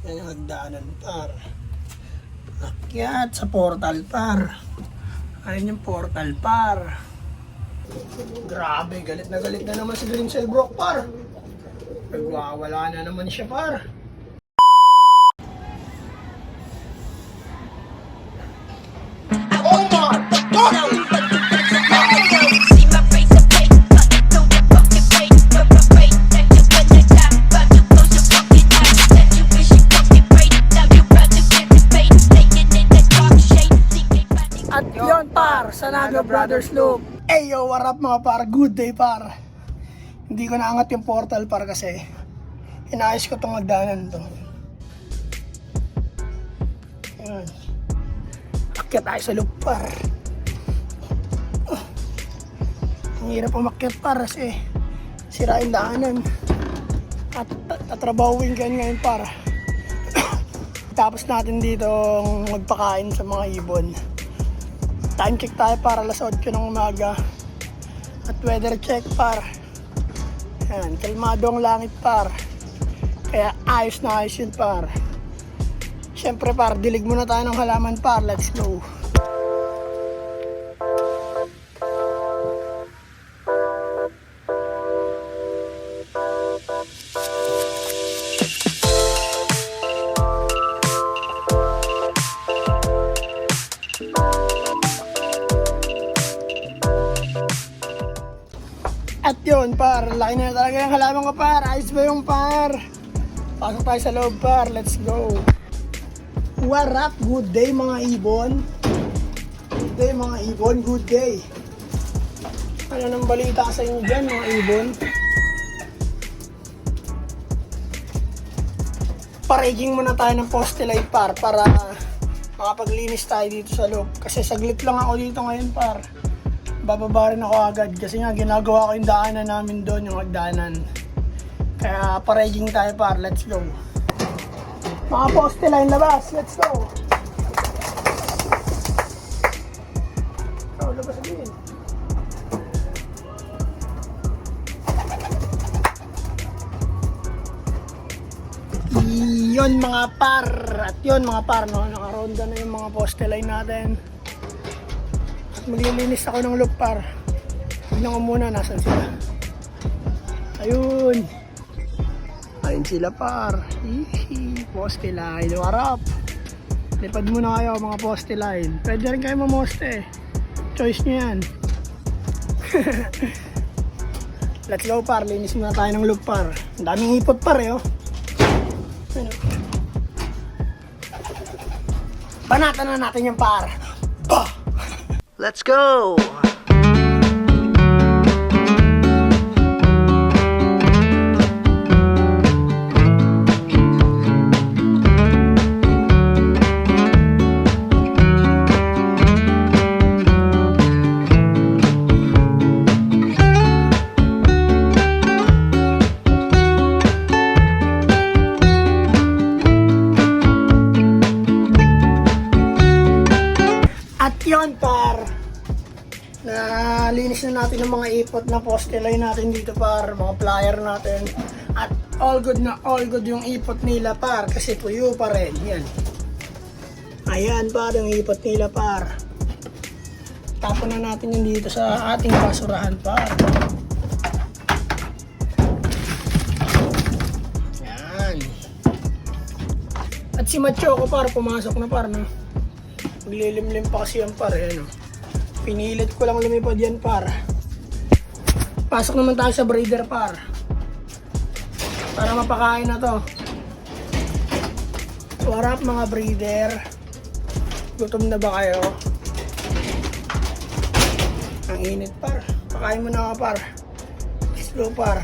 Yan yung hagdanan par. Akyat sa portal par. Ayun yung portal par. Grabe, galit na naman si Grimsel Brook par. Nagwawala na naman siya par. Oh my God! At yun par, sa Naga Brothers Loop. Hey yo, what up mga par? Good day par. Hindi ko naangat yung portal par kasi inayos ko itong hagdanan to. Ayan. Akyat tayo sa loop par. Ang hirap umakyat par kasi sira yung daanan. At tatrabawin ka ngayon par. Tapos natin dito magpakain sa mga ibon. Time check tayo para alas 8 ng umaga. At weather check par. Ayan, kalmado ang langit par. Kaya ayos na ayos yun par. Siyempre par, dilig muna tayo ng halaman par. Let's go. At yun par, laki na talaga yung halaman ko par. Ayos ba yung par? Pasok tayo sa loob par, let's go. What up? Good day mga ibon. Good day mga ibon, good day. Ano nang balita sa inyo dyan mga ibon? Paraging muna tayo ng poste light par para makapaglinis tayo dito sa loob. Kasi saglit lang ako dito ngayon par. Bababa rin ako agad kasi nga ginagawa ko yung daanan namin doon, yung hagdanan. Kaya paraging tayo par, let's go. Mga poste line labas, let's go. Labas din. Yun mga par, at yun mga par, no? Nakaronda na yung mga poste line natin. Maglilinis ako ng loop par. Tignan ko muna nasan sila. Ayun. Ayun sila par. Hihi. Poste line. Warap. Lipad muna kayo mga poste line. Pwede rin kayo mamoste. Choice nyo yan. Let's go par. Linis muna tayo ng loop par. Ang daming ipot par eh oh. Banatan na natin yung par. Bah! Let's go! At yun par, nalinis na natin ang mga ipot na poste line natin dito par, mga plier natin. At all good na all good yung ipot nila par, kasi tuyo pa rin. Yan. Ayan par, yung ipot nila par. Tapon na natin yun dito sa ating basurahan par. Yan. At si Macho ko par, pumasok na par no. Maglilimlim pa kasi yan par, ano. Pinilit ko lang lumipad yan par. Pasok naman tayo sa breeder par. Para mapakain na to. What up mga breeder? Gutom na ba kayo? Ang init par. Pakain mo na ka par. Slow par.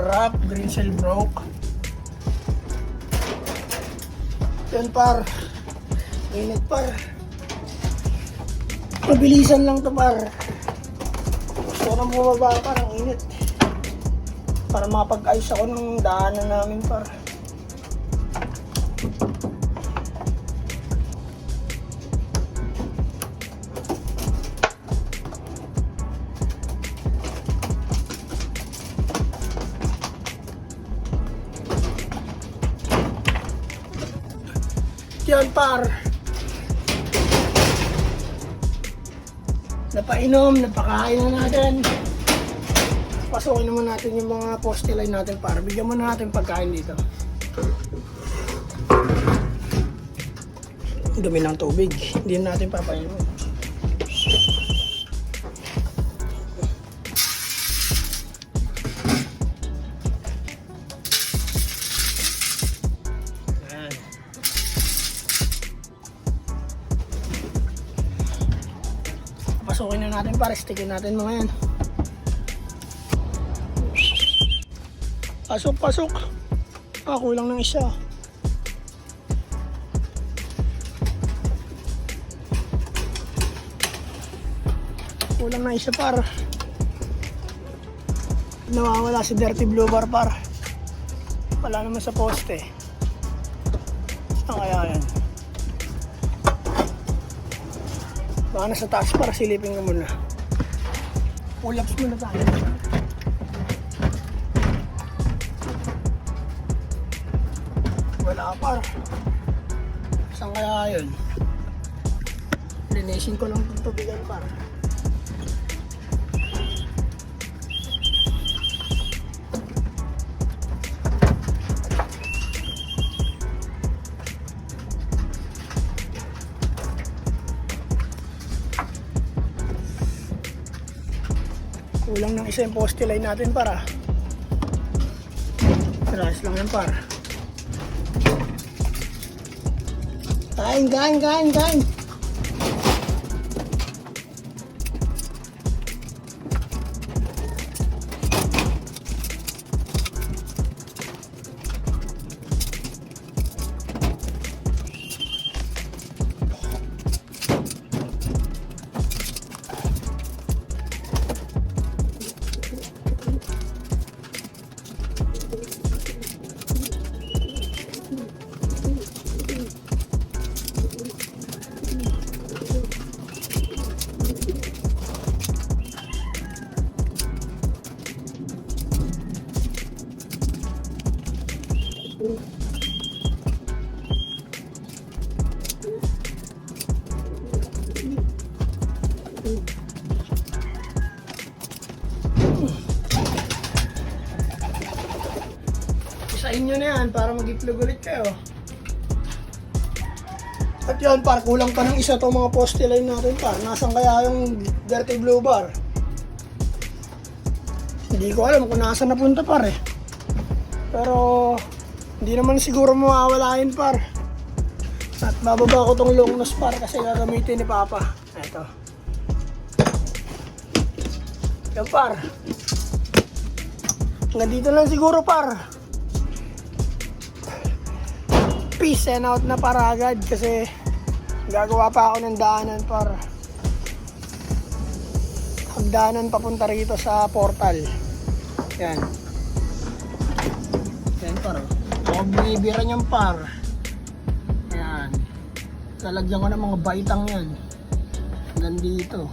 wrap, green shell broke. Yan par. Init par. Mabilisan lang to par. Gusto ko nang bumaba par, ang init. Para makapag-ayos ako ng daanan namin par. Yan par. Napainom, napakain na natin. Pasukin naman natin yung mga poste line natin par. Bigyan muna natin pagkain dito. Dumi ng tubig. Hindi na natin papainom. Pasukin na natin para stickin natin mga yan. Pasok, pasok. Kulang ng isa. Kulang ng isa par. Nawawala si Dirty Blue Bar par. Wala naman sa poste. Saan kaya yan? Baka nasa taas para silipin ka muna. Pull-ups muna tayo. Wala par. Saan kaya yun? Linisin ko lang itong tubigan par. Kulang ng isa yung poste line natin para. Trans lang yan para. Kain, kain, kain, kain. Sa inyo na yan para mag-itlog ulit kayo. At yan par, kulang pa ng isa itong mga poste line natin par. Nasaan kaya yung Dirty Blue Bar? Hindi ko alam kung nasaan napunta par eh. Pero hindi naman siguro mawawala yun par. At bababa ko itong long nose par kasi gagamitin ni Papa. Ito. Yan par. Hanggang dito lang siguro par. Peace and out na para agad kasi gagawa pa ako ng daanan para hagdanan papunta rito sa portal. Yan. Yan par. Huwag binibira niyang par. Yan. Lalagyan ko ng mga baitang yan. Hanggang dito.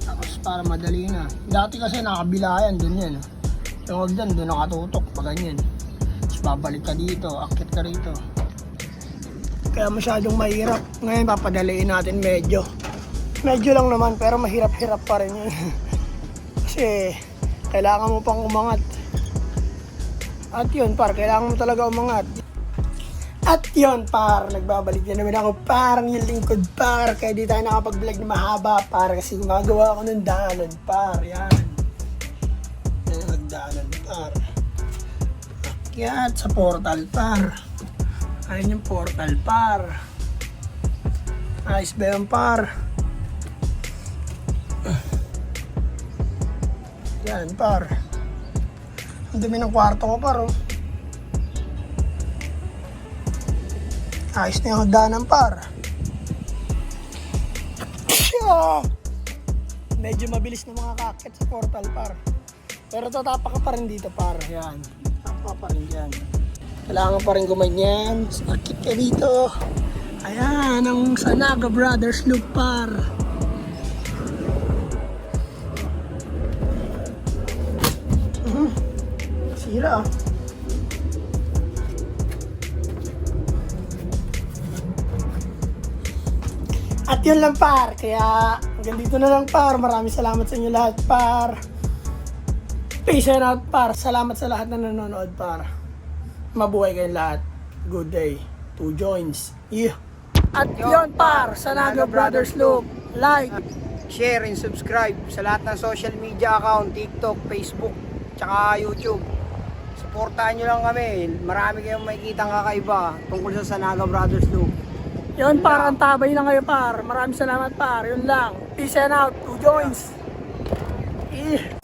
Tapos para madali na. Dati kasi nakabilayan dun yan. Yung hagdan dun nakatutok pa ganyan. Babalik ka dito, akit ka rito. Kaya masyadong mahirap. Ngayon papadaliin natin medyo. Medyo lang naman pero mahirap-hirap pa rin yun. Kasi kailangan mo pang umangat. At yun par, kailangan mo talaga umangat. At yun par, nagbabalik na naman ako parang yung lingkod par. Kaya di tayo nakapag-vlog na mahaba par. Kasi gumagawa ako ng daanan par. Yan. Yan nagdaanan par. Yan sa portal par. Ayun yung portal par. Ayos ba yung par? Yan par. Ang dumi ng kwarto ko par, oh. Ayos na yung hagdanan par. Medyo mabilis na mga kakit sa portal par. Pero tatapa ka pa rin dito par. Yan. Tapa pa rin dyan. Kailangan pa rin gumanyan. Sakit ka dito. Ayan, ang Sanaga Brothers loop par. Sira ah. At yun lang par. Kaya hanggang dito na lang par. Maraming salamat sa inyo lahat par. Peace and out par. Salamat sa lahat na nanonood par. Mabuhay kayong lahat. Good day. 2 joints. Yeah. At yun par. Sanaga Brothers Loop. Like, share and subscribe sa lahat ng social media account, TikTok, Facebook, tsaka YouTube. Supportahan nyo lang kami. Marami kayong makikita kakaiba tungkol sa Sanaga Brothers Loop. yun par. Ang tabay na kayo par. Maraming salamat par. Yun lang. Peace and out. 2 joints. Yeah.